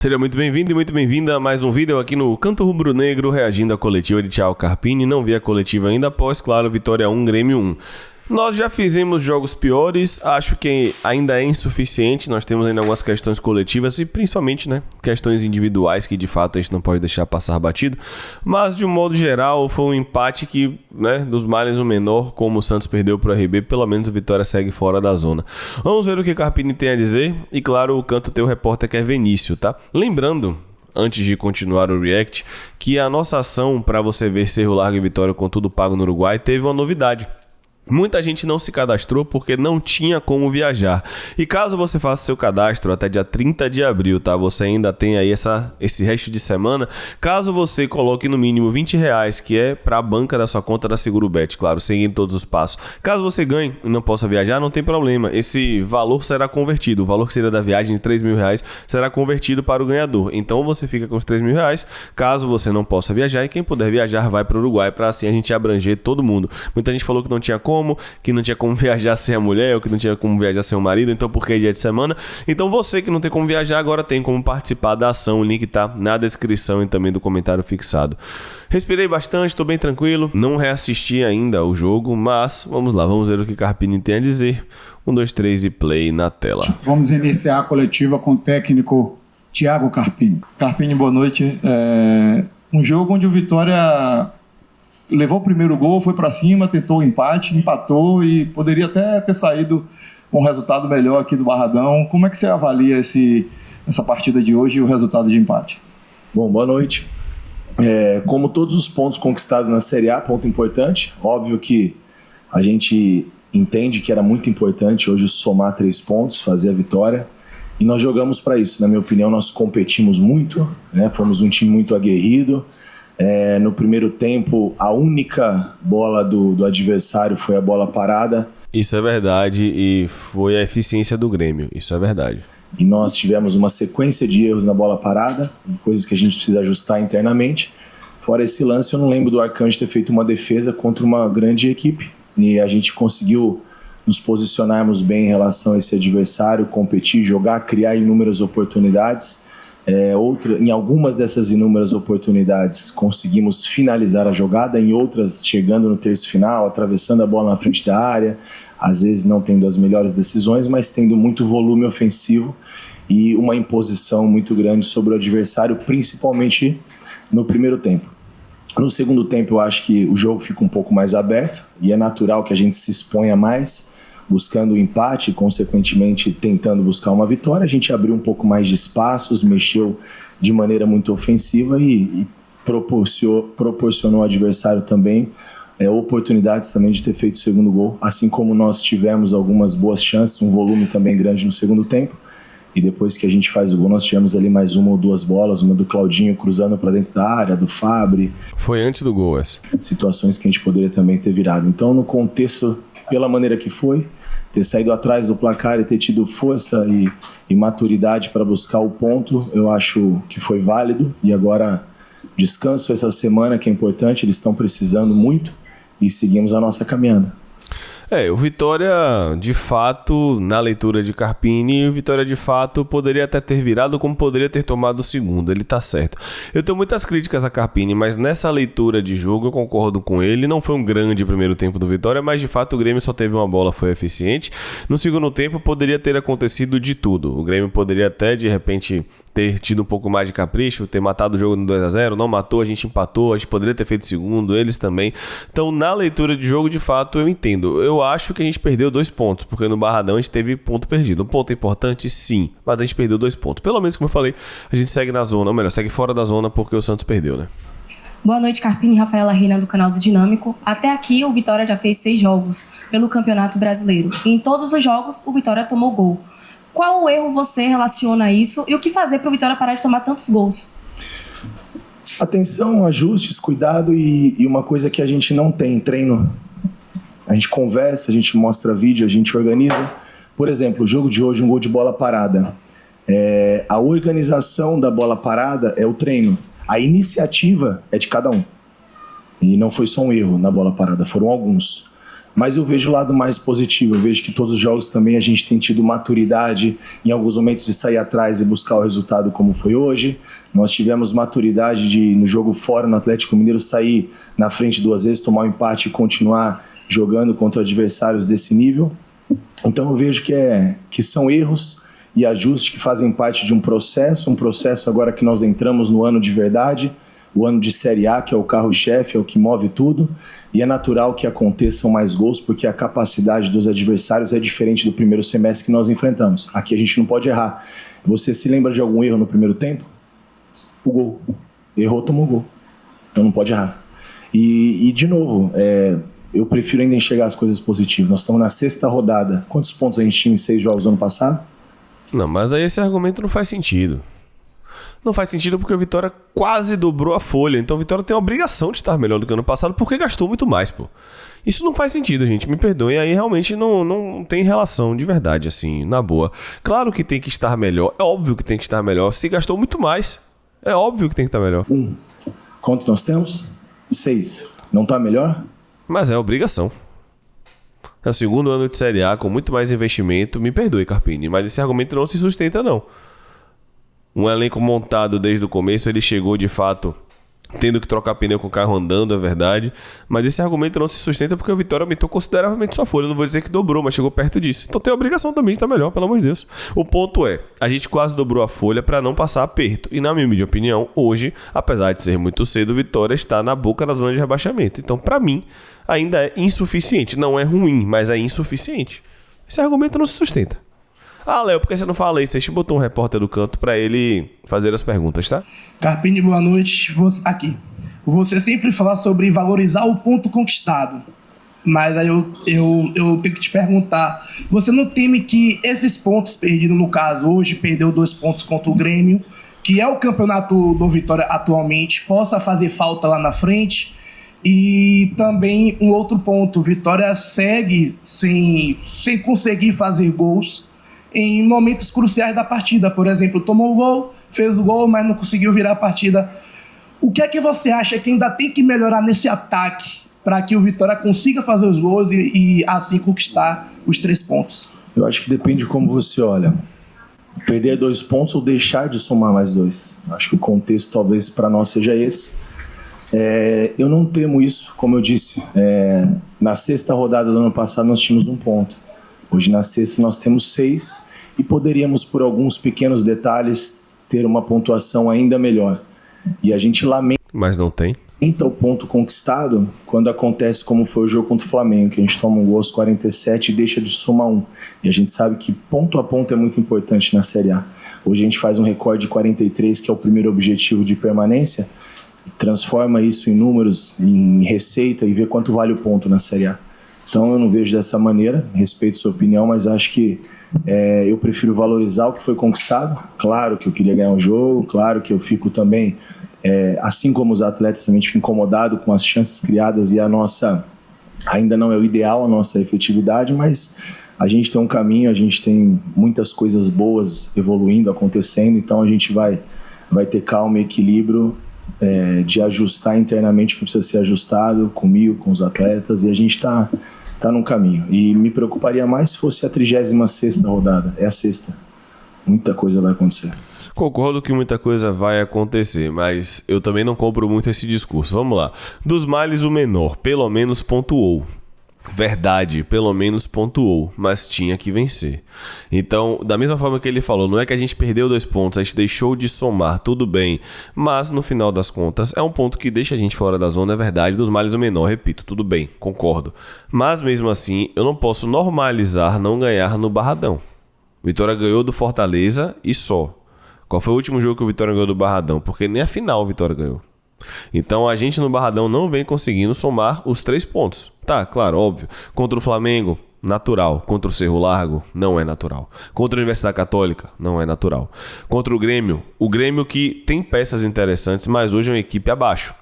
Seja muito bem-vindo e muito bem-vinda a mais um vídeo aqui no Canto Rubro Negro, reagindo à coletiva de Thiago Carpini. Não vi a coletiva ainda após, claro, Vitória 1, Grêmio 1. Nós já fizemos jogos piores, acho que ainda é insuficiente, nós temos ainda algumas questões coletivas e principalmente, questões individuais que de fato a gente não pode deixar passar batido, mas de um modo geral foi um empate que, dos males o menor, como o Santos perdeu para o RB, pelo menos a Vitória segue fora da zona. Vamos ver o que Carpini tem a dizer e claro, o canto tem o repórter que é Vinícius, tá? Lembrando, antes de continuar o react, que a nossa ação para você ver Cerro Largo e Vitória com tudo pago no Uruguai teve uma novidade. Muita gente não se cadastrou porque não tinha como viajar. E caso você faça seu cadastro até dia 30 de abril, tá? Você ainda tem aí esse resto de semana. Caso você coloque no mínimo R$20, que é para a banca da sua conta da Segurobet, claro, seguindo todos os passos. Caso você ganhe e não possa viajar, não tem problema. Esse valor será convertido. O valor que seria da viagem de R$3.000 será convertido para o ganhador. Então você fica com os R$3.000, caso você não possa viajar. E quem puder viajar vai para o Uruguai, para assim a gente abranger todo mundo. Muita gente falou que não tinha que não tinha como viajar sem a mulher, ou que não tinha como viajar sem o marido, então por que dia de semana? Então você que não tem como viajar, agora tem como participar da ação, o link tá na descrição e também do comentário fixado. Respirei bastante, tô bem tranquilo, não reassisti ainda o jogo, mas vamos lá, vamos ver o que Carpini tem a dizer. 1, 2, 3 e play na tela. Vamos iniciar a coletiva com o técnico Thiago Carpini. Carpini, boa noite. Um jogo onde o Vitória levou o primeiro gol, foi para cima, tentou o empate, empatou e poderia até ter saído um resultado melhor aqui do Barradão. Como é que você avalia essa partida de hoje e o resultado de empate? Bom, boa noite. Como todos os pontos conquistados na Série A, ponto importante. Óbvio que a gente entende que era muito importante hoje somar 3 pontos, fazer a vitória. E nós jogamos para isso. Na minha opinião, nós competimos muito, fomos um time muito aguerrido. No primeiro tempo, a única bola do adversário foi a bola parada. Isso é verdade e foi a eficiência do Grêmio, isso é verdade. E nós tivemos uma sequência de erros na bola parada, coisas que a gente precisa ajustar internamente. Fora esse lance, eu não lembro do Arcanjo ter feito uma defesa contra uma grande equipe. E a gente conseguiu nos posicionarmos bem em relação a esse adversário, competir, jogar, criar inúmeras oportunidades. Em algumas dessas inúmeras oportunidades conseguimos finalizar a jogada, em outras chegando no terço final, atravessando a bola na frente da área, às vezes não tendo as melhores decisões, mas tendo muito volume ofensivo e uma imposição muito grande sobre o adversário, principalmente no primeiro tempo. No segundo tempo eu acho que o jogo fica um pouco mais aberto e é natural que a gente se exponha mais, buscando o empate e, consequentemente, tentando buscar uma vitória. A gente abriu um pouco mais de espaços, mexeu de maneira muito ofensiva e proporcionou ao adversário também oportunidades também de ter feito o segundo gol, assim como nós tivemos algumas boas chances, um volume também grande no segundo tempo. E depois que a gente faz o gol, nós tivemos ali mais 1 ou 2 bolas, uma do Claudinho cruzando para dentro da área, do Fabri. Foi antes do gol essa. Situações que a gente poderia também ter virado. Então, no contexto, pela maneira que foi, ter saído atrás do placar e ter tido força e maturidade para buscar o ponto, eu acho que foi válido. E agora descanso essa semana, que é importante, eles estão precisando muito, e seguimos a nossa caminhada. O Vitória, de fato, na leitura de Carpini, o Vitória, de fato, poderia até ter virado como poderia ter tomado o segundo, ele tá certo. Eu tenho muitas críticas a Carpini, mas nessa leitura de jogo eu concordo com ele. Não foi um grande primeiro tempo do Vitória, mas de fato o Grêmio só teve uma bola, foi eficiente. No segundo tempo poderia ter acontecido de tudo. O Grêmio poderia até, de repente, ter tido um pouco mais de capricho, ter matado o jogo no 2-0, não matou, a gente empatou, a gente poderia ter feito segundo, eles também. Então, na leitura de jogo, de fato, eu entendo. Eu acho que a gente perdeu 2 pontos, porque no Barradão a gente teve ponto perdido. Um ponto importante, sim, mas a gente perdeu 2 pontos. Pelo menos, como eu falei, a gente segue na zona, ou melhor, segue fora da zona porque o Santos perdeu, Boa noite, Carpini e Rafaela Rina do canal do Dinâmico. Até aqui, o Vitória já fez 6 jogos pelo Campeonato Brasileiro. E em todos os jogos, o Vitória tomou gol. Qual erro você relaciona a isso e o que fazer para o Vitória parar de tomar tantos gols? Atenção, ajustes, cuidado e uma coisa que a gente não tem em treino. A gente conversa, a gente mostra vídeo, a gente organiza. Por exemplo, o jogo de hoje, um gol de bola parada. A organização da bola parada é o treino. A iniciativa é de cada um. E não foi só um erro na bola parada, foram alguns. Mas eu vejo o lado mais positivo, eu vejo que todos os jogos também a gente tem tido maturidade em alguns momentos de sair atrás e buscar o resultado como foi hoje. Nós tivemos maturidade de, no jogo fora, no Atlético Mineiro, sair na frente 2 vezes, tomar um empate e continuar jogando contra adversários desse nível. Então eu vejo que são erros e ajustes que fazem parte de um processo agora que nós entramos no ano de verdade, o ano de Série A, que é o carro-chefe, é o que move tudo, e é natural que aconteçam mais gols, porque a capacidade dos adversários é diferente do primeiro semestre que nós enfrentamos. Aqui a gente não pode errar. Você se lembra de algum erro no primeiro tempo? O gol. Errou, tomou gol. Então não pode errar. E de novo, eu prefiro ainda enxergar as coisas positivas. Nós estamos na 6ª rodada. Quantos pontos a gente tinha em 6 jogos no ano passado? Não, mas aí esse argumento não faz sentido. Não faz sentido porque o Vitória quase dobrou a folha. Então o Vitória tem a obrigação de estar melhor do que o ano passado porque gastou muito mais, pô. Isso não faz sentido, gente. Me perdoem. Aí realmente não tem relação de verdade, assim, na boa. Claro que tem que estar melhor. É óbvio que tem que estar melhor. Se gastou muito mais, é óbvio que tem que estar melhor. Quantos nós temos? 6. Não está melhor? Mas é obrigação. É o 2º ano de Série A com muito mais investimento. Me perdoe, Carpini, mas esse argumento não se sustenta, não. Um elenco montado desde o começo, ele chegou de fato tendo que trocar pneu com o carro andando, é verdade, mas esse argumento não se sustenta porque o Vitória aumentou consideravelmente sua folha. Eu não vou dizer que dobrou, mas chegou perto disso. Então tem a obrigação também de estar melhor, pelo amor de Deus. O ponto é, a gente quase dobrou a folha para não passar aperto. E na minha humilde opinião, hoje, apesar de ser muito cedo, o Vitória está na boca da zona de rebaixamento. Então, para mim, ainda é insuficiente. Não é ruim, mas é insuficiente. Esse argumento não se sustenta. Ah, Léo, por que você não fala isso? A gente botou um repórter do canto pra ele fazer as perguntas, tá? Carpini, boa noite. Aqui. Você sempre fala sobre valorizar o ponto conquistado. Mas aí eu tenho que te perguntar, você não teme que esses pontos perdidos, no caso, hoje perdeu 2 pontos contra o Grêmio, que é o campeonato do Vitória atualmente, possa fazer falta lá na frente? E também um outro ponto, Vitória segue sem conseguir fazer gols em momentos cruciais da partida. Por exemplo, tomou o gol, fez o gol, mas não conseguiu virar a partida. O que é que você acha que ainda tem que melhorar nesse ataque para que o Vitória consiga fazer os gols e assim conquistar os 3 pontos? Eu acho que depende de como você olha. Perder 2 pontos ou deixar de somar mais 2. Acho que o contexto talvez para nós seja esse. Eu não temo isso, como eu disse. Na 6ª rodada do ano passado nós tínhamos 1 ponto. Hoje na 6ª nós temos 6 e poderíamos, por alguns pequenos detalhes, ter uma pontuação ainda melhor. E a gente lamenta. Mas não tem. O ponto conquistado quando acontece como foi o jogo contra o Flamengo, que a gente toma um gol aos 47 e deixa de somar 1. E a gente sabe que ponto a ponto é muito importante na Série A. Hoje a gente faz um recorde de 43, que é o primeiro objetivo de permanência, transforma isso em números, em receita e vê quanto vale o ponto na Série A. Então eu não vejo dessa maneira, respeito sua opinião, mas acho que eu prefiro valorizar o que foi conquistado. Claro que eu queria ganhar um jogo, claro que eu fico também, assim como os atletas, também fico incomodado com as chances criadas e a nossa, ainda não é o ideal a nossa efetividade, mas a gente tem um caminho, a gente tem muitas coisas boas evoluindo, acontecendo, então a gente vai ter calma e equilíbrio de ajustar internamente o que precisa ser ajustado comigo, com os atletas, e a gente está num caminho. E me preocuparia mais se fosse a 36ª rodada. É a 6ª. Muita coisa vai acontecer. Concordo que muita coisa vai acontecer, mas eu também não compro muito esse discurso. Vamos lá. Dos males o menor, pelo menos pontuou. Verdade, pelo menos pontuou, mas tinha que vencer. Então, da mesma forma que ele falou, não é que a gente perdeu 2 pontos, a gente deixou de somar, tudo bem, mas no final das contas é um ponto que deixa a gente fora da zona, é verdade, dos males o menor, repito, tudo bem, concordo. Mas mesmo assim, eu não posso normalizar não ganhar no Barradão. O Vitória ganhou do Fortaleza e só. Qual foi o último jogo que o Vitória ganhou do Barradão? Porque nem a final o Vitória ganhou. Então a gente no Barradão não vem conseguindo somar os 3 pontos. Tá, claro, óbvio. Contra o Flamengo, natural. Contra o Cerro Largo, não é natural. Contra a Universidade Católica, não é natural. Contra o Grêmio que tem peças interessantes, mas hoje é uma equipe abaixo.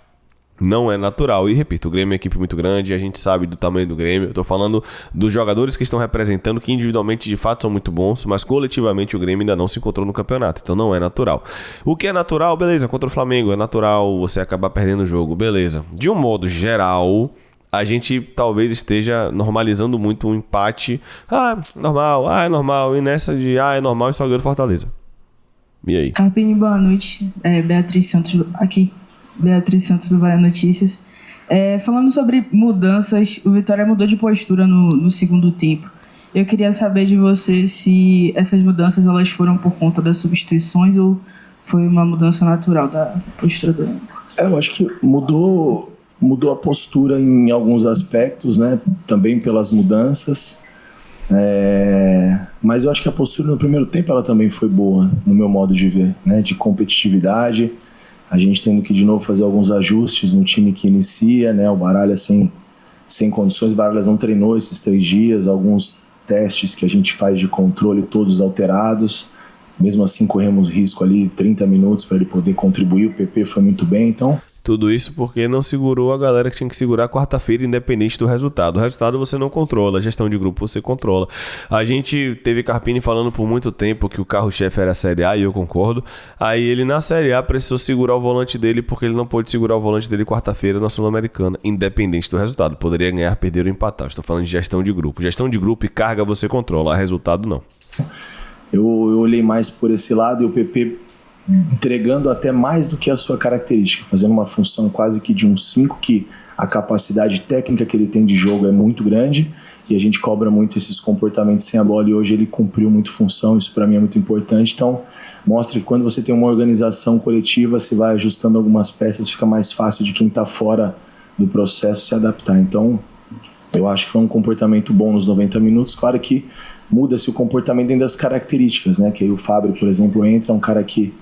Não é natural. E repito, o Grêmio é uma equipe muito grande, a gente sabe do tamanho do Grêmio. Eu tô falando dos jogadores que estão representando, que individualmente de fato são muito bons, mas coletivamente o Grêmio ainda não se encontrou no campeonato, então não é natural. O que é natural, beleza, contra o Flamengo é natural você acabar perdendo o jogo, beleza. De um modo geral, a gente talvez esteja normalizando muito um empate. Normal, é normal. E nessa de, é normal e só ganhou do Fortaleza. E aí? Carpini, boa noite. Beatriz Santos aqui. Beatriz Santos do Bahia Notícias. Falando sobre mudanças, o Vitória mudou de postura no segundo tempo. Eu queria saber de você se essas mudanças elas foram por conta das substituições ou foi uma mudança natural da postura do elenco. Eu acho que mudou a postura em alguns aspectos, né? Também pelas mudanças. Mas eu acho que a postura no primeiro tempo ela também foi boa, no meu modo de ver, né? De competitividade. A gente tendo que de novo fazer alguns ajustes no time que inicia, né? O Baralhas sem condições, o Baralhas não treinou esses 3 dias, alguns testes que a gente faz de controle todos alterados, mesmo assim corremos risco ali 30 minutos para ele poder contribuir, o PP foi muito bem, então... Tudo isso porque não segurou a galera que tinha que segurar quarta-feira, independente do resultado. O resultado você não controla, a gestão de grupo você controla. A gente teve Carpini falando por muito tempo que o carro-chefe era a Série A, e eu concordo. Aí ele na Série A precisou segurar o volante dele porque ele não pôde segurar o volante dele quarta-feira na Sul-Americana, independente do resultado. Poderia ganhar, perder ou empatar. Estou falando de gestão de grupo. Gestão de grupo e carga você controla, resultado não. Eu olhei mais por esse lado e o PP... entregando até mais do que a sua característica, fazendo uma função quase que de um 5, que a capacidade técnica que ele tem de jogo é muito grande e a gente cobra muito esses comportamentos sem a bola e hoje ele cumpriu muito função, isso para mim é muito importante, então mostra que quando você tem uma organização coletiva, você vai ajustando algumas peças, fica mais fácil de quem está fora do processo se adaptar, então eu acho que foi um comportamento bom nos 90 minutos, claro que muda-se o comportamento dentro das características, né? Que aí o Fábio, por exemplo, entra, um cara que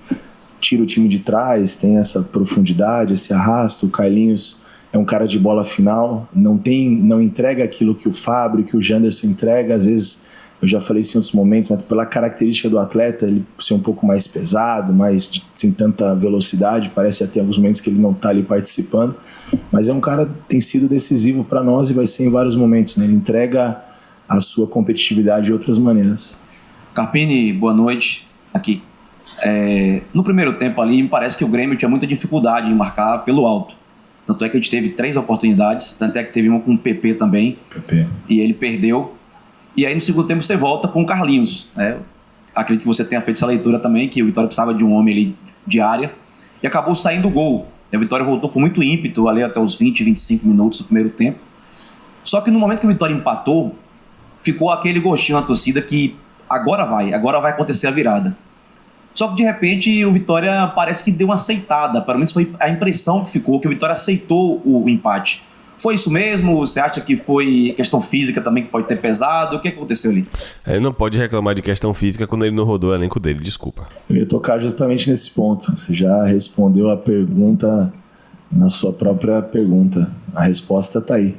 tira o time de trás, tem essa profundidade, esse arrasto. O Carlinhos é um cara de bola final, não entrega aquilo que o Fábio, que o Janderson entrega. Às vezes, eu já falei isso em outros momentos, né? Pela característica do atleta, ele ser um pouco mais pesado, sem tanta velocidade, parece até alguns momentos que ele não está ali participando. Mas é um cara que tem sido decisivo para nós e vai ser em vários momentos, né? Ele entrega a sua competitividade de outras maneiras. Carpini, boa noite, aqui. No primeiro tempo ali, me parece que o Grêmio tinha muita dificuldade em marcar pelo alto. Tanto é que a gente teve 3 oportunidades, tanto é que teve uma com o PP também, e ele perdeu. E aí no segundo tempo você volta com o Carlinhos. Acredito que você tenha feito essa leitura também, que o Vitória precisava de um homem ali de área, e acabou saindo o gol. A Vitória voltou com muito ímpeto ali até os 20, 25 minutos do primeiro tempo. Só que no momento que o Vitória empatou, ficou aquele gostinho na torcida que agora vai acontecer a virada. Só que de repente o Vitória parece que deu uma aceitada, pelo menos foi a impressão que ficou, que o Vitória aceitou o empate. Foi isso mesmo? Você acha que foi questão física também que pode ter pesado? O que aconteceu ali? Ele não pode reclamar de questão física quando ele não rodou o elenco dele, desculpa. Eu ia tocar justamente nesse ponto. Você já respondeu a pergunta na sua própria pergunta. A resposta está aí.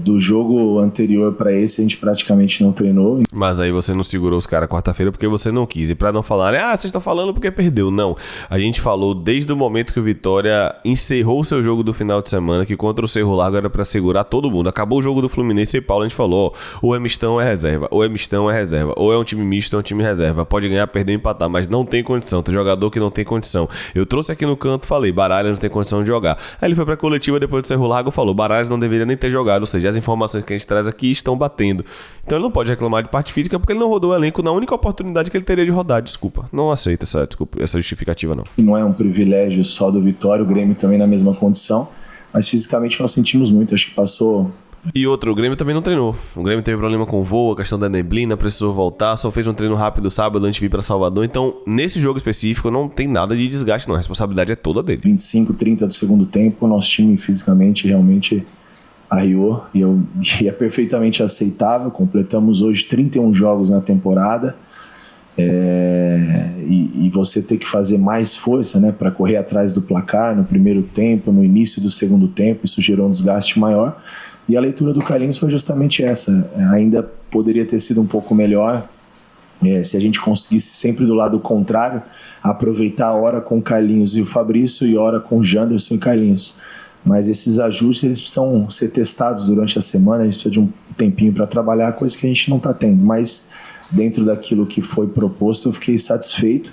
Do jogo anterior para esse a gente praticamente não treinou. Mas aí você não segurou os caras quarta-feira porque você não quis. E pra não falar, vocês estão falando porque perdeu. Não, a gente falou desde o momento que o Vitória encerrou o seu jogo do final de semana, que contra o Cerro Largo era pra segurar todo mundo. Acabou o jogo do Fluminense e Paulo, a gente falou, ou é mistão ou é reserva, ou é mistão ou é reserva, ou é um time misto ou é um time reserva. Pode ganhar, perder ou empatar, mas não tem condição. Tem jogador que não tem condição. Eu trouxe aqui no canto, falei, Baralhas não tem condição de jogar. Aí ele foi pra coletiva depois do Cerro Largo e falou, Baralhas não deveria nem ter jogado, ou seja, as informações que a gente traz aqui estão batendo. Então ele não pode reclamar de parte física porque ele não rodou o elenco na única oportunidade que ele teria de rodar, desculpa. Não aceita essa justificativa, não. Não é um privilégio só do Vitória, o Grêmio também na mesma condição, mas fisicamente nós sentimos muito, acho que passou... E outro, o Grêmio também não treinou. O Grêmio teve problema com o voo, a questão da neblina, precisou voltar, só fez um treino rápido sábado antes de vir para Salvador. Então, nesse jogo específico, não tem nada de desgaste, não. A responsabilidade é toda dele. 25, 30 do segundo tempo, nosso time fisicamente realmente arriou e é perfeitamente aceitável. Completamos hoje 31 jogos na temporada. E você ter que fazer mais força, né, para correr atrás do placar no primeiro tempo, no início do segundo tempo, isso gerou um desgaste maior. E a leitura do Carlinhos foi justamente essa. Ainda poderia ter sido um pouco melhor se a gente conseguisse sempre do lado contrário, aproveitar a hora com o Carlinhos e o Fabrício e a hora com o Janderson e Carlinhos. Mas esses ajustes eles precisam ser testados durante a semana, a gente precisa de um tempinho para trabalhar, coisa que a gente não está tendo. Mas dentro daquilo que foi proposto eu fiquei satisfeito.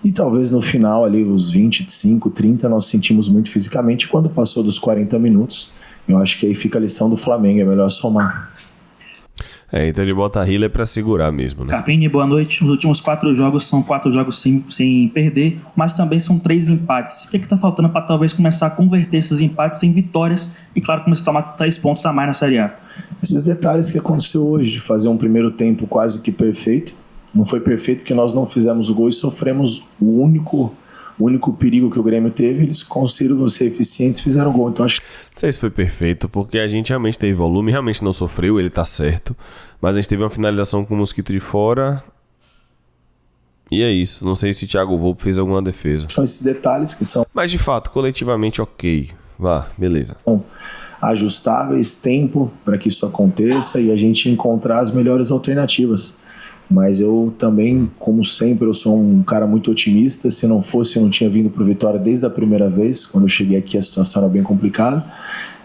E talvez no final, ali, os 25, 30, nós sentimos muito fisicamente. Quando passou dos 40 minutos, Eu acho que aí fica a lição do Flamengo, é melhor somar. Então ele bota a Hiller pra segurar mesmo, né? Carpini, boa noite. Os últimos 4 jogos são 4 jogos sem perder, mas também são 3 empates. O que está faltando para talvez começar a converter esses empates em vitórias e, claro, começar a tomar 3 pontos a mais na Série A? Esses detalhes que aconteceu hoje, de fazer um primeiro tempo quase que perfeito. Não foi perfeito porque nós não fizemos o gol e sofremos o único perigo que o Grêmio teve. Eles conseguiram ser eficientes e fizeram gol. Então acho Não sei se foi perfeito, porque a gente realmente teve volume, realmente não sofreu, ele tá certo. Mas a gente teve uma finalização com o mosquito de fora. E é isso. Não sei se o Thiago Volpe fez alguma defesa. são esses detalhes que são Mas de fato, coletivamente ok. Vá, beleza. ajustáveis, tempo para que isso aconteça e a gente encontrar as melhores alternativas. Mas eu também, como sempre, eu sou um cara muito otimista. Se não fosse, eu não tinha vindo para o Vitória desde a primeira vez. Quando eu cheguei aqui, a situação era bem complicada.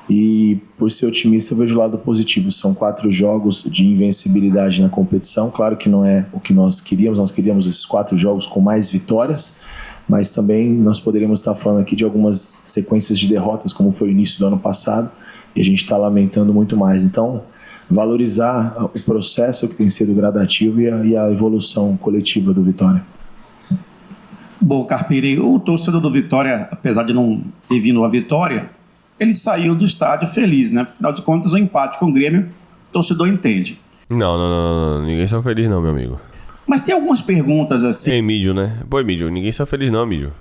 E por ser otimista, eu vejo o lado positivo. São 4 jogos de invencibilidade na competição. Claro que não é o que nós queríamos esses 4 jogos com mais vitórias, mas também nós poderíamos estar falando aqui de algumas sequências de derrotas, como foi o início do ano passado, e a gente está lamentando muito mais. Então, valorizar o processo que tem sido gradativo e a evolução coletiva do Vitória. Bom, Carpini, o torcedor do Vitória, apesar de não ter vindo a vitória, ele saiu do estádio feliz, né? Afinal de contas, o empate com o Grêmio, o torcedor entende. Não. Ninguém saiu feliz não, meu amigo. Mas tem algumas perguntas assim Emílio, né? Pô, Emílio, ninguém saiu feliz não, Emílio.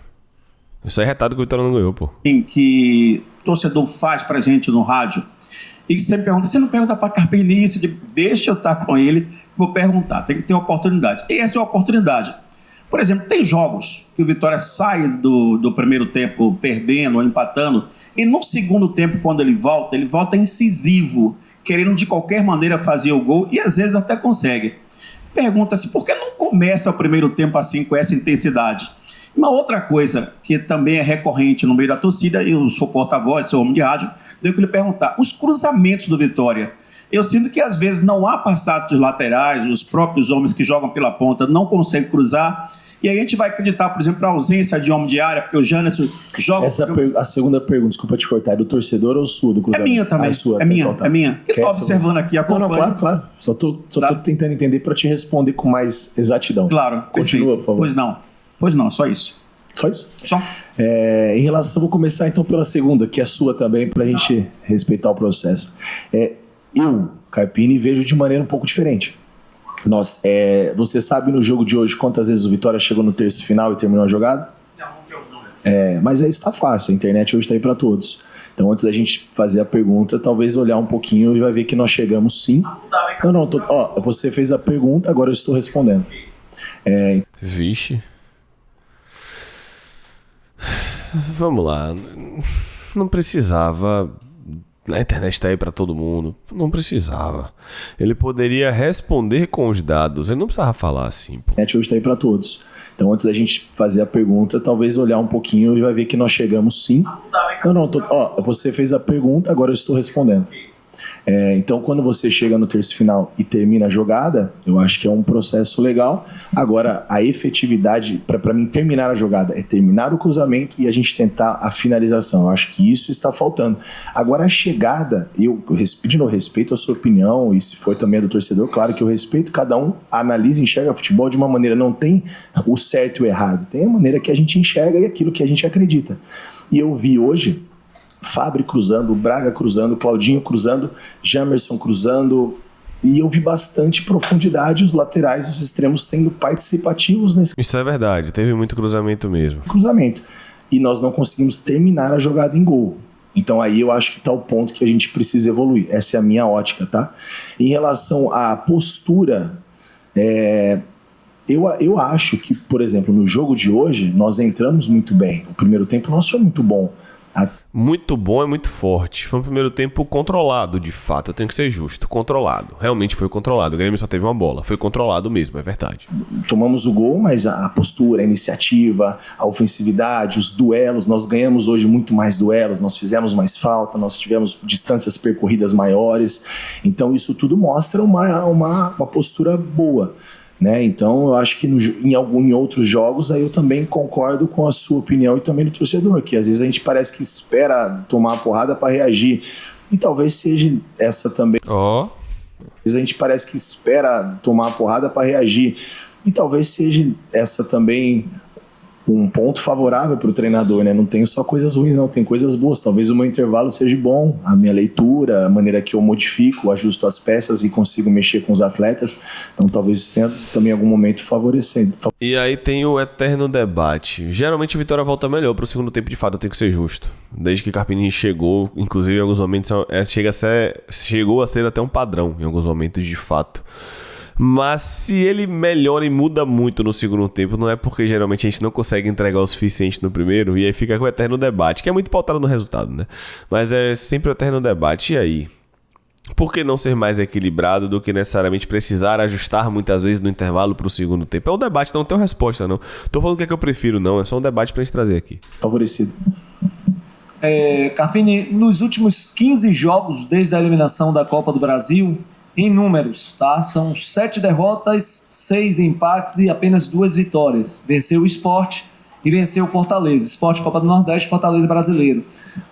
Eu saí retado que o Vitória não ganhou, pô. que o torcedor faz pra gente no rádio e que sempre pergunta, você não pergunta pra Carpini isso, deixa eu estar com ele, vou perguntar, tem que ter oportunidade. E essa é a oportunidade. Por exemplo, tem jogos que o Vitória sai do primeiro tempo perdendo ou empatando, e no segundo tempo, quando ele volta incisivo, querendo de qualquer maneira fazer o gol, e às vezes até consegue. Pergunta-se, por que não começa o primeiro tempo assim, com essa intensidade? Uma outra coisa que também é recorrente no meio da torcida, eu sou porta-voz, sou homem de rádio, tenho que lhe perguntar, os cruzamentos do Vitória, eu sinto que às vezes não há passados laterais, os próprios homens que jogam pela ponta não conseguem cruzar, e aí a gente vai acreditar, por exemplo, a ausência de homem de área, porque o Janderson joga... A segunda pergunta, desculpa te cortar, é do torcedor ou sua do cruzamento? É minha também, sua, é minha. Que Quer estou observando aqui, acompanho. Não, claro. Só tô tentando entender para te responder com mais exatidão. Claro, Continua, por favor. Pois não, só isso. Só isso? Só. Em relação, vou começar então pela segunda, que é sua também, para a gente respeitar o processo. Eu, Carpini, vejo de maneira um pouco diferente. Você sabe no jogo de hoje quantas vezes o Vitória chegou no terço final e terminou a jogada? Não tem os números. Mas isso tá fácil, a internet hoje está aí para todos. Então, antes da gente fazer a pergunta, talvez olhar um pouquinho e vai ver que nós chegamos sim. Você fez a pergunta, agora eu estou respondendo. Vixe. Vamos lá. Não precisava. A internet tá aí pra todo mundo. Não precisava. Ele poderia responder com os dados. Ele não precisava falar assim, pô. A internet hoje tá aí pra todos. Então, antes da gente fazer a pergunta, talvez olhar um pouquinho e vai ver que nós chegamos sim. Você fez a pergunta, agora eu estou respondendo. Então, quando você chega no terço final e termina a jogada, eu acho que é um processo legal. Agora, a efetividade, para mim, terminar a jogada é terminar o cruzamento e a gente tentar a finalização. Eu acho que isso está faltando. Agora, a chegada, eu respeito a sua opinião, e se for também a do torcedor, claro que eu respeito, cada um analisa e enxerga futebol de uma maneira, não tem o certo e o errado, tem a maneira que a gente enxerga e aquilo que a gente acredita. E eu vi hoje Fábio cruzando, Braga cruzando, Claudinho cruzando, Jamerson cruzando, e eu vi bastante profundidade, os laterais, os extremos sendo participativos nesse Isso é verdade, teve muito cruzamento mesmo. cruzamento, e nós não conseguimos terminar a jogada em gol. Então aí eu acho que está o ponto que a gente precisa evoluir. Essa é a minha ótica, tá? Em relação à postura, eu acho que, por exemplo, no jogo de hoje, nós entramos muito bem. O primeiro tempo nosso foi muito bom. Muito bom, é muito forte. Foi um primeiro tempo controlado, de fato. Eu tenho que ser justo. Controlado. Realmente foi controlado. O Grêmio só teve uma bola. Foi controlado mesmo, é verdade. Tomamos o gol, mas a postura, a iniciativa, a ofensividade, os duelos, nós ganhamos hoje muito mais duelos, nós fizemos mais falta, nós tivemos distâncias percorridas maiores. Então isso tudo mostra uma postura boa. Né? Então eu acho que em outros jogos aí eu também concordo com a sua opinião e também do torcedor, que às vezes a gente parece que espera tomar a porrada para reagir. E talvez seja essa também. Ó. A gente parece que espera tomar a porrada para reagir. E talvez seja essa também um ponto favorável para o treinador, né? Não tenho só coisas ruins, não, tem coisas boas. Talvez o meu intervalo seja bom, a minha leitura, a maneira que eu modifico, ajusto as peças e consigo mexer com os atletas. Então talvez isso tenha também algum momento favorecendo. E aí tem o eterno debate. Geralmente a Vitória volta melhor pro segundo tempo, de fato, tem que ser justo. Desde que Carpini chegou, inclusive em alguns momentos chegou a ser até um padrão, em alguns momentos de fato. Mas se ele melhora e muda muito no segundo tempo, não é porque geralmente a gente não consegue entregar o suficiente no primeiro, e aí fica com o eterno debate, que é muito pautado no resultado, né? Mas é sempre o eterno debate. E aí? Por que não ser mais equilibrado do que necessariamente precisar ajustar muitas vezes no intervalo pro segundo tempo? É um debate, não tem uma resposta, não. Tô falando o que eu prefiro, não. É só um debate pra gente trazer aqui. Favorecido. Carpini, nos últimos 15 jogos desde a eliminação da Copa do Brasil, em números, tá? São 7 derrotas, 6 empates e apenas 2 vitórias. Venceu o Sport e venceu o Fortaleza. Sport Copa do Nordeste, Fortaleza Brasileiro.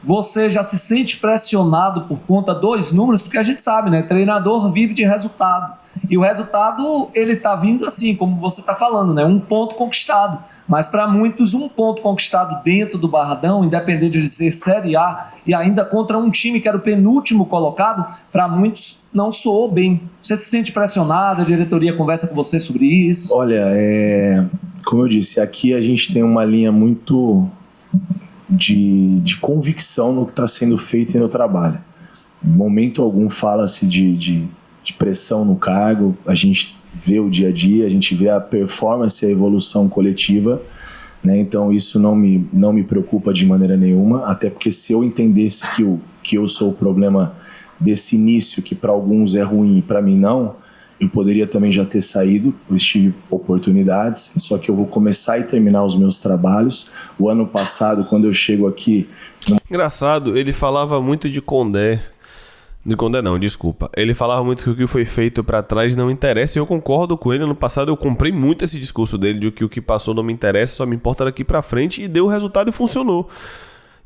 Você já se sente pressionado por conta dos números? Porque a gente sabe, né? Treinador vive de resultado. E o resultado, ele tá vindo assim, como você tá falando, né? Um ponto conquistado. Mas para muitos, um ponto conquistado dentro do Barradão, independente de ser Série A, e ainda contra um time que era o penúltimo colocado, para muitos não soou bem. Você se sente pressionado? A diretoria conversa com você sobre isso? Olha, como eu disse, aqui a gente tem uma linha muito de convicção no que está sendo feito e no trabalho. Em momento algum fala-se de pressão no cargo, a gente vê o dia a dia, a gente vê a performance e a evolução coletiva, né? Então isso não me preocupa de maneira nenhuma, até porque se eu entendesse que eu sou o problema desse início, que para alguns é ruim e para mim não, eu poderia também já ter saído, eu tive oportunidades, só que eu vou começar e terminar os meus trabalhos. O ano passado, quando eu chego aqui... Engraçado, ele falava muito de Condé. De Condé não, desculpa. Ele falava muito que o que foi feito pra trás não interessa, e eu concordo com ele. No passado eu comprei muito esse discurso dele de que o que passou não me interessa, só me importa daqui pra frente, e deu o resultado e funcionou.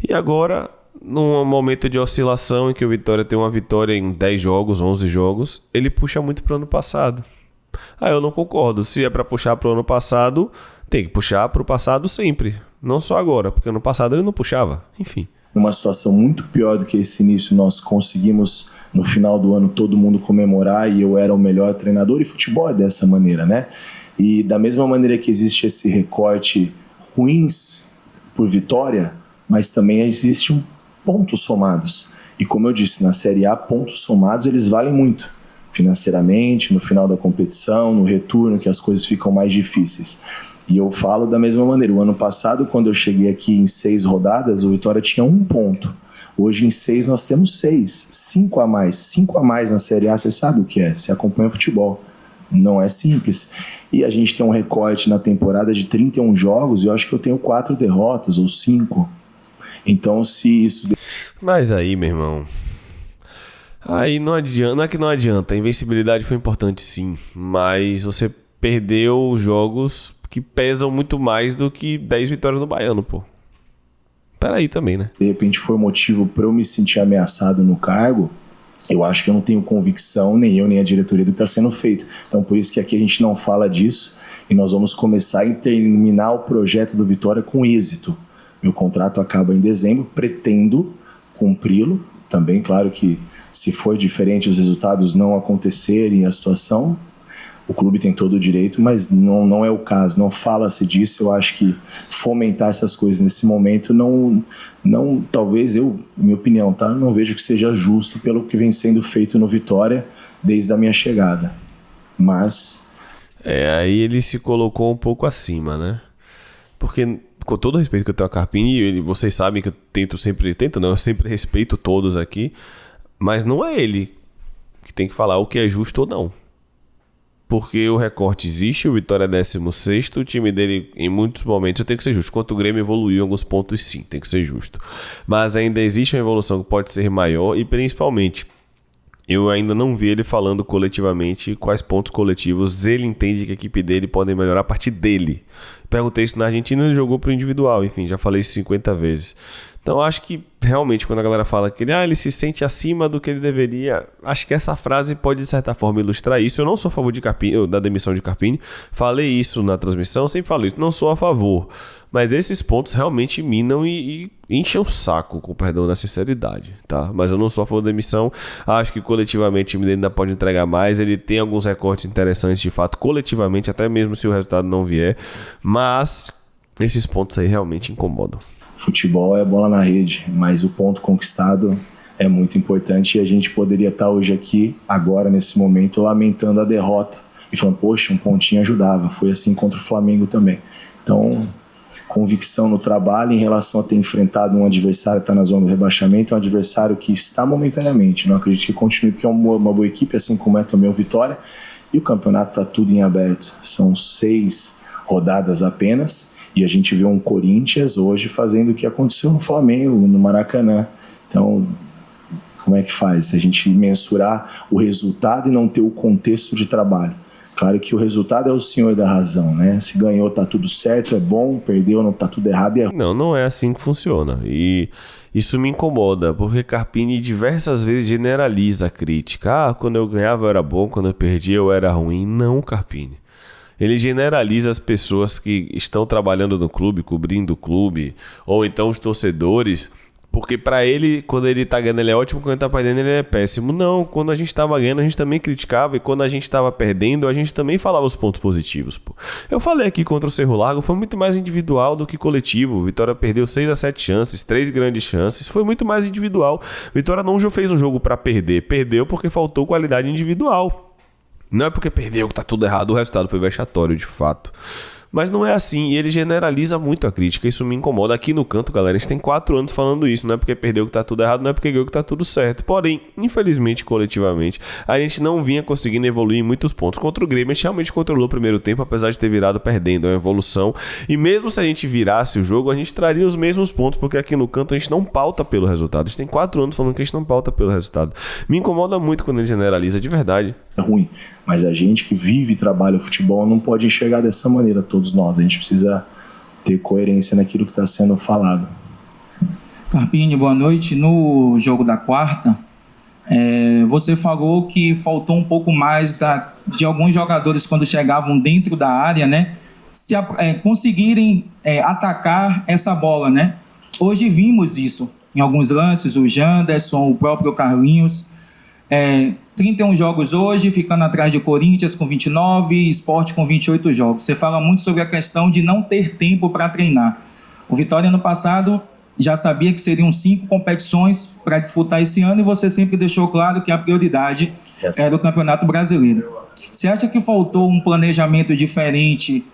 E agora, num momento de oscilação em que o Vitória tem uma vitória em 10 jogos, 11 jogos, ele puxa muito pro ano passado. Eu não concordo. Se é pra puxar pro ano passado, tem que puxar pro passado sempre. Não só agora, porque ano passado ele não puxava. Enfim. Numa situação muito pior do que esse início, nós conseguimos no final do ano todo mundo comemorar e eu era o melhor treinador, e futebol é dessa maneira, né? E da mesma maneira que existe esse recorte ruins por vitória, mas também existe pontos somados. E como eu disse, na Série A, pontos somados eles valem muito, financeiramente, no final da competição, no retorno, que as coisas ficam mais difíceis. E eu falo da mesma maneira. O ano passado, quando eu cheguei aqui em 6 rodadas, o Vitória tinha 1 ponto. Hoje em 6 nós temos 6. 5 a mais. 5 a mais na Série A, você sabe o que é. Você acompanha o futebol. Não é simples. E a gente tem um recorte na temporada de 31 jogos e eu acho que eu tenho 4 derrotas ou 5. Então, se isso... Mas aí, meu irmão... Aí não adianta. Não é que não adianta. A invencibilidade foi importante, sim. Mas você perdeu jogos que pesam muito mais do que 10 vitórias no Baiano, pô. Peraí também, né? De repente foi motivo para eu me sentir ameaçado no cargo. Eu acho que eu não tenho convicção, nem eu, nem a diretoria, do que está sendo feito. Então por isso que aqui a gente não fala disso e nós vamos começar a terminar o projeto do Vitória com êxito. Meu contrato acaba em dezembro, pretendo cumpri-lo. Também, claro que se for diferente os resultados não acontecerem, a situação... O clube tem todo o direito, mas não é o caso, não fala-se disso. Eu acho que fomentar essas coisas nesse momento talvez minha opinião, tá? Não vejo que seja justo pelo que vem sendo feito no Vitória desde a minha chegada. Mas... aí ele se colocou um pouco acima, né? Porque, com todo o respeito que eu tenho a Carpini, vocês sabem que eu eu sempre respeito todos aqui, mas não é ele que tem que falar o que é justo ou não. Porque o recorte existe, o Vitória é 16º, o time dele em muitos momentos tem que ser justo. Enquanto o Grêmio evoluiu em alguns pontos, sim, tem que ser justo. Mas ainda existe uma evolução que pode ser maior e principalmente, eu ainda não vi ele falando coletivamente quais pontos coletivos ele entende que a equipe dele pode melhorar a partir dele. Perguntei isso na Argentina, ele jogou pro individual, enfim, já falei isso 50 vezes. Então acho que realmente quando a galera fala que ele se sente acima do que ele deveria, acho que essa frase pode de certa forma ilustrar isso. Eu não sou a favor de Carpini, da demissão de Carpini, falei isso na transmissão, sempre falei isso, não sou a favor. Mas esses pontos realmente minam e enchem o saco, com perdão da sinceridade, tá? Mas eu não sou a favor da demissão, acho que coletivamente o time dele ainda pode entregar mais, ele tem alguns recortes interessantes de fato, coletivamente, até mesmo se o resultado não vier, mas esses pontos aí realmente incomodam. Futebol é bola na rede, mas o ponto conquistado é muito importante e a gente poderia estar hoje aqui, agora, nesse momento, lamentando a derrota e falando, poxa, um pontinho ajudava. Foi assim contra o Flamengo também. Então, convicção no trabalho em relação a ter enfrentado um adversário que está na zona do rebaixamento, um adversário que está momentaneamente, não acredito que continue, porque é uma boa equipe, assim como é também o Vitória, e o campeonato está tudo em aberto. São 6 rodadas apenas, e a gente vê um Corinthians hoje fazendo o que aconteceu no Flamengo, no Maracanã. Então, como é que faz? Se a gente mensurar o resultado e não ter o contexto de trabalho. Claro que o resultado é o senhor da razão, né? Se ganhou, tá tudo certo, é bom, perdeu, não tá tudo errado, é ruim. Não é assim que funciona. E isso me incomoda, porque Carpini diversas vezes generaliza a crítica. Quando eu ganhava eu era bom, quando eu perdia eu era ruim. Não, Carpini. Ele generaliza as pessoas que estão trabalhando no clube, cobrindo o clube, ou então os torcedores, porque pra ele, quando ele tá ganhando, ele é ótimo, quando ele tá perdendo, ele é péssimo. Não, quando a gente tava ganhando, a gente também criticava, e quando a gente tava perdendo, a gente também falava os pontos positivos, pô. Eu falei aqui contra o Cerro Largo, foi muito mais individual do que coletivo. O Vitória perdeu 6 a 7 chances, 3 grandes chances, foi muito mais individual. Vitória não fez um jogo pra perder, perdeu porque faltou qualidade individual. Não é porque perdeu que tá tudo errado, o resultado foi vexatório de fato. Mas não é assim, e ele generaliza muito a crítica, isso me incomoda. Aqui no canto, galera, a gente tem 4 anos falando isso, não é porque perdeu que tá tudo errado, não é porque ganhou que tá tudo certo. Porém, infelizmente, coletivamente, a gente não vinha conseguindo evoluir em muitos pontos. Contra o Grêmio, a gente realmente controlou o primeiro tempo, apesar de ter virado perdendo, é uma evolução. E mesmo se a gente virasse o jogo, a gente traria os mesmos pontos, porque aqui no canto a gente não pauta pelo resultado. A gente tem 4 anos falando que a gente não pauta pelo resultado. Me incomoda muito quando ele generaliza, de verdade. É ruim, mas a gente que vive e trabalha o futebol não pode enxergar dessa maneira, todos nós. A gente precisa ter coerência naquilo que está sendo falado. Carpini, boa noite. No jogo da quarta, você falou que faltou um pouco mais de alguns jogadores quando chegavam dentro da área, né? Conseguirem atacar essa bola, né? Hoje vimos isso em alguns lances, o Janderson, o próprio Carlinhos. 31 jogos hoje, ficando atrás de Corinthians com 29, Sport com 28 jogos. Você fala muito sobre a questão de não ter tempo para treinar. O Vitória, ano passado, já sabia que seriam 5 competições para disputar esse ano e você sempre deixou claro que a prioridade era o Campeonato Brasileiro. Você acha que faltou um planejamento diferente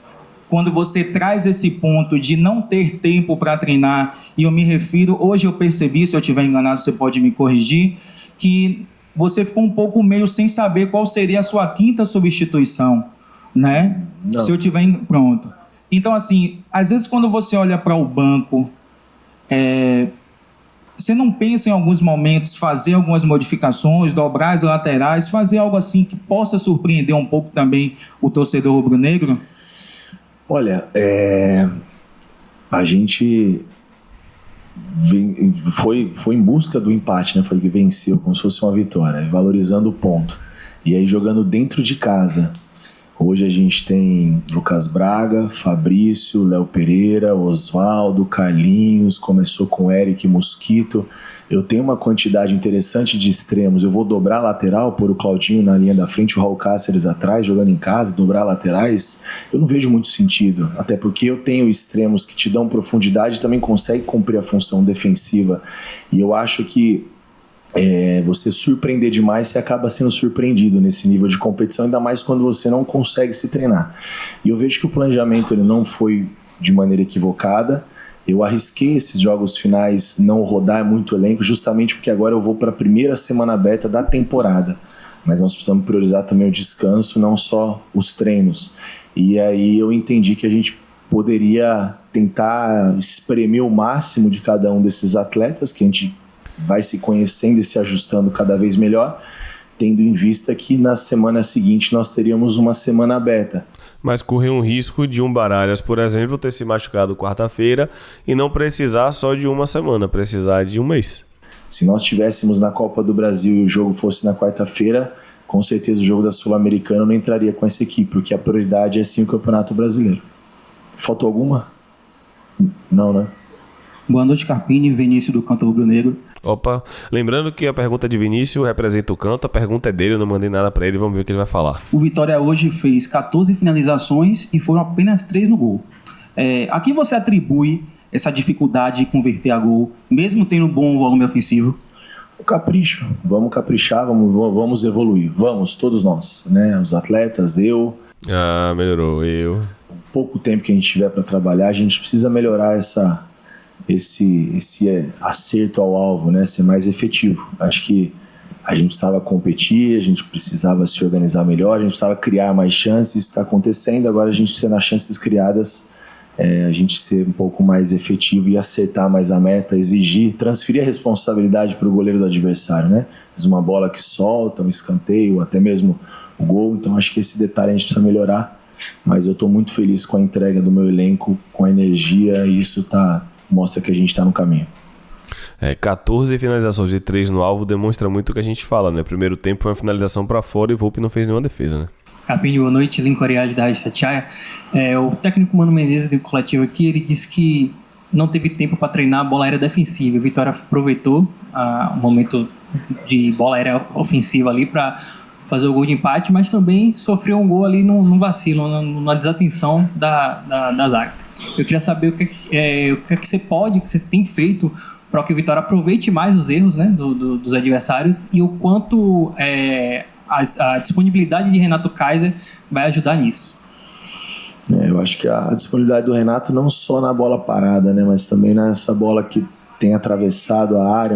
quando você traz esse ponto de não ter tempo para treinar? E eu me refiro, hoje eu percebi, se eu estiver enganado você pode me corrigir, que você ficou um pouco meio sem saber qual seria a sua 5ª substituição, né? Não. Se eu tiver... Pronto. Então, assim, às vezes quando você olha para o banco, você não pensa em alguns momentos fazer algumas modificações, dobrar as laterais, fazer algo assim que possa surpreender um pouco também o torcedor rubro-negro? Olha, a gente... Foi em busca do empate, né? Foi que venceu, como se fosse uma vitória, valorizando o ponto. E aí jogando dentro de casa. Hoje a gente tem Lucas Braga, Fabrício, Léo Pereira, Osvaldo, Carlinhos, começou com Eric Mosquito. Eu tenho uma quantidade interessante de extremos. Eu vou dobrar a lateral, pôr o Claudinho na linha da frente, o Raul Cáceres atrás, jogando em casa, dobrar laterais. Eu não vejo muito sentido, até porque eu tenho extremos que te dão profundidade e também conseguem cumprir a função defensiva. E eu acho que você surpreender demais, você acaba sendo surpreendido nesse nível de competição, ainda mais quando você não consegue se treinar. E eu vejo que o planejamento ele não foi de maneira equivocada. Eu arrisquei esses jogos finais não rodar muito elenco, justamente porque agora eu vou para a primeira semana beta da temporada. Mas nós precisamos priorizar também o descanso, não só os treinos. E aí eu entendi que a gente poderia tentar espremer o máximo de cada um desses atletas, que a gente vai se conhecendo e se ajustando cada vez melhor, tendo em vista que na semana seguinte nós teríamos uma semana beta. mas correr um risco de um Baralhas, por exemplo, ter se machucado quarta-feira e não precisar só de uma semana, precisar de um mês. Se nós estivéssemos na Copa do Brasil e o jogo fosse na quarta-feira, com certeza o jogo da Sul-Americana não entraria com essa equipe, porque a prioridade é sim o Campeonato Brasileiro. Faltou alguma? Não, né? Boa noite, Carpini, Vinícius do Canto Rubro-Negro. Opa, lembrando que a pergunta de Vinícius representa o Canto, a pergunta é dele, eu não mandei nada pra ele, vamos ver o que ele vai falar. O Vitória hoje fez 14 finalizações e foram apenas 3 no gol. A quem você atribui essa dificuldade de converter a gol, mesmo tendo um bom volume ofensivo? O capricho, vamos caprichar, vamos evoluir, vamos, todos nós, né? Os atletas, eu. Ah, melhorou, eu. Pouco tempo que a gente tiver para trabalhar, a gente precisa melhorar esse acerto ao alvo, né? Ser mais efetivo. Acho que a gente precisava competir, a gente precisava se organizar melhor, a gente precisava criar mais chances, isso está acontecendo, agora a gente precisa, nas chances criadas, a gente ser um pouco mais efetivo e acertar mais a meta, exigir, transferir a responsabilidade para o goleiro do adversário, né? Uma bola que solta, um escanteio, até mesmo o gol, então acho que esse detalhe a gente precisa melhorar, mas eu estou muito feliz com a entrega do meu elenco, com a energia, e isso mostra que a gente está no caminho. 14 finalizações de 3 no alvo demonstra muito o que a gente fala, né? Primeiro tempo foi uma finalização para fora e o Volpi não fez nenhuma defesa, né? Carpini, boa noite, Lincoln Ariade da Rádio Satiaia. O técnico Mano Menezes do coletivo aqui, ele disse que não teve tempo para treinar a bola aérea defensiva. O Vitória aproveitou o momento de bola aérea ofensiva ali para fazer o gol de empate, mas também sofreu um gol ali num vacilo, numa desatenção da zaga. Eu queria saber o que você tem feito para que o Vitória aproveite mais os erros, né, dos adversários, e o quanto a disponibilidade de Renato Kaiser vai ajudar nisso. Eu acho que a disponibilidade do Renato não só na bola parada, né, mas também nessa bola que tem atravessado a área,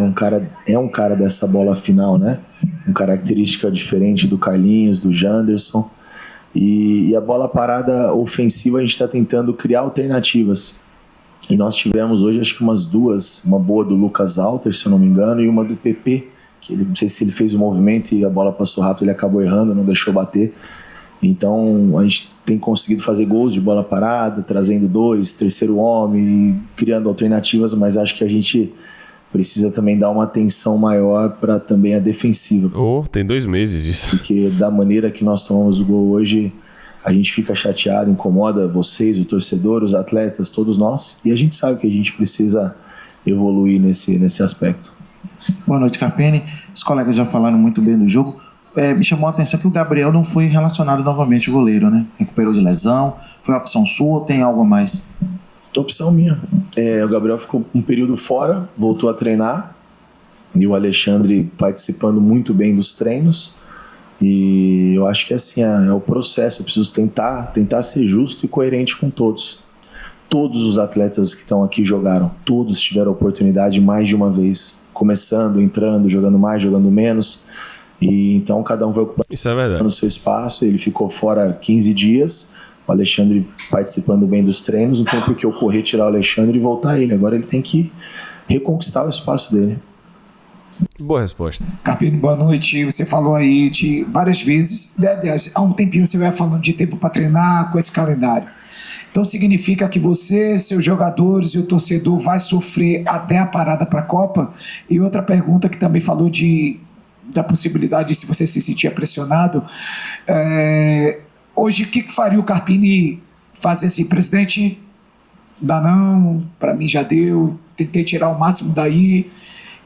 é um cara dessa bola final, né? Uma característica diferente do Carlinhos, do Janderson. E a bola parada ofensiva a gente está tentando criar alternativas. E nós tivemos hoje acho que umas duas, uma boa do Lucas Alter, se eu não me engano, e uma do PP, que ele, não sei se ele fez o movimento e a bola passou rápido, ele acabou errando, não deixou bater. Então a gente tem conseguido fazer gols de bola parada, trazendo terceiro homem, criando alternativas, mas acho que a gente precisa também dar uma atenção maior para também a defensiva. Tem 2 meses isso. Porque da maneira que nós tomamos o gol hoje, a gente fica chateado, incomoda vocês, o torcedor, os atletas, todos nós, e a gente sabe que a gente precisa evoluir nesse aspecto. Boa noite, Carpini. Os colegas já falaram muito bem do jogo. Me chamou a atenção que o Gabriel não foi relacionado novamente, o goleiro, né? Recuperou de lesão, foi uma opção sua ou tem algo a mais? Opção minha. O Gabriel ficou um período fora, voltou a treinar, e o Alexandre participando muito bem dos treinos, e eu acho que assim, é o processo, eu preciso tentar ser justo e coerente com todos. Todos os atletas que estão aqui jogaram, todos tiveram oportunidade mais de uma vez, começando, entrando, jogando mais, jogando menos, e então cada um vai ocupar o seu espaço. Ele ficou fora 15 dias, o Alexandre participando bem dos treinos, não tem por que eu correr, tirar o Alexandre e voltar ele, agora ele tem que reconquistar o espaço dele. Boa resposta. Carpini, boa noite. Você falou aí de várias vezes, aliás, há um tempinho você vai falando de tempo para treinar com esse calendário. Então significa que você, seus jogadores e o torcedor vai sofrer até a parada para a Copa? E outra pergunta que também falou da possibilidade, se você se sentia pressionado, hoje o que faria o Carpini fazer assim, presidente, dá não, para mim já deu, tentei tirar o máximo daí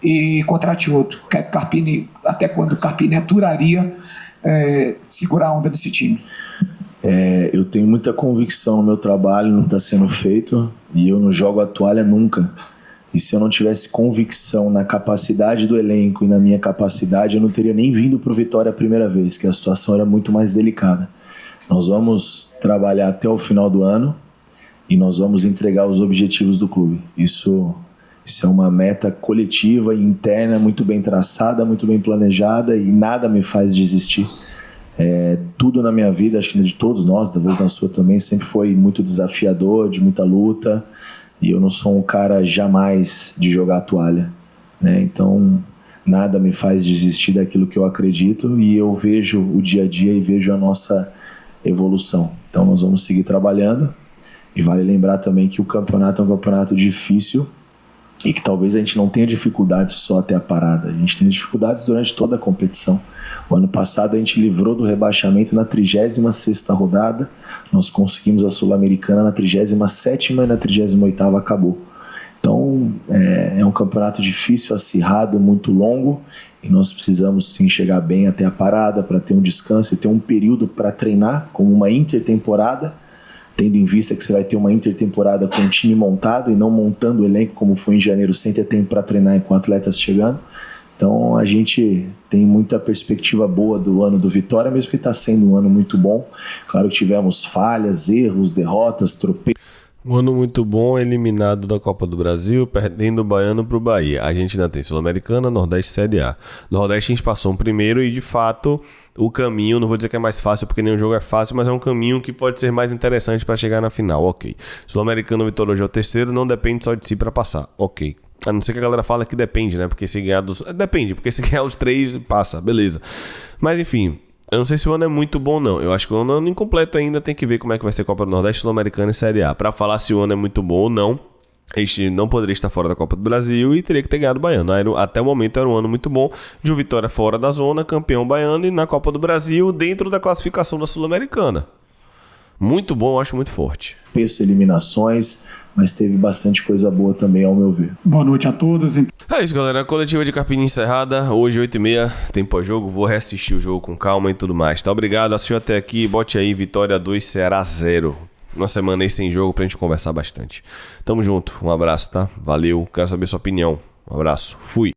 e contrate outro. Carpini, até quando o Carpini aturaria segurar a onda desse time? Eu tenho muita convicção no meu trabalho, não está sendo feito, e eu não jogo a toalha nunca. E se eu não tivesse convicção na capacidade do elenco e na minha capacidade, eu não teria nem vindo para o Vitória a primeira vez, que a situação era muito mais delicada. Nós vamos trabalhar até o final do ano e nós vamos entregar os objetivos do clube. Isso é uma meta coletiva e interna, muito bem traçada, muito bem planejada, e nada me faz desistir. Tudo na minha vida, acho que de todos nós, talvez na sua também, sempre foi muito desafiador, de muita luta, e eu não sou um cara jamais de jogar a toalha, né? Então nada me faz desistir daquilo que eu acredito, e eu vejo o dia a dia e vejo a nossa evolução. Então nós vamos seguir trabalhando. E vale lembrar também que o campeonato é um campeonato difícil e que talvez a gente não tenha dificuldades só até a parada. A gente tem dificuldades durante toda a competição. O ano passado a gente livrou do rebaixamento na 36ª rodada. Nós conseguimos a Sul-Americana na 37ª e na 38ª acabou. Então é um campeonato difícil, acirrado, muito longo. E nós precisamos sim chegar bem até a parada para ter um descanso e ter um período para treinar, como uma intertemporada, tendo em vista que você vai ter uma intertemporada com um time montado e não montando o elenco como foi em janeiro, sem ter tempo para treinar com atletas chegando. Então a gente tem muita perspectiva boa do ano do Vitória, mesmo que está sendo um ano muito bom. Claro que tivemos falhas, erros, derrotas, tropeços. Um ano muito bom, eliminado da Copa do Brasil, perdendo o Baiano para o Bahia. A gente ainda tem Sul-Americana, Nordeste e Série A. No Nordeste a gente passou um primeiro e, de fato, o caminho, não vou dizer que é mais fácil porque nenhum jogo é fácil, mas é um caminho que pode ser mais interessante para chegar na final, ok. Sul-Americano, Vitória hoje é o terceiro, não depende só de si para passar, ok. A não ser que a galera fala que depende, né? Porque se ganhar dos... Depende, porque se ganhar os 3, passa, beleza. Mas, enfim... Eu não sei se o ano é muito bom, não. Eu acho que o ano é um incompleto ainda. Tem que ver como é que vai ser a Copa do Nordeste, Sul-Americana e Série A. Pra falar se o ano é muito bom ou não, este não poderia estar fora da Copa do Brasil e teria que ter ganhado o Baiano. Até o momento era um ano muito bom de um Vitória fora da zona, campeão baiano e na Copa do Brasil dentro da classificação da Sul-Americana. Muito bom, eu acho muito forte. Peço eliminações, mas teve bastante coisa boa também, ao meu ver. Boa noite a todos. É isso, galera. A coletiva de Carpini encerrada. Hoje, 8h30, tem pós-jogo. Vou reassistir o jogo com calma e tudo mais. Tá? Obrigado. Assistiu até aqui. Bote aí, Vitória 2, Ceará 0. Uma semana aí sem jogo pra gente conversar bastante. Tamo junto. Um abraço, tá? Valeu. Quero saber sua opinião. Um abraço. Fui.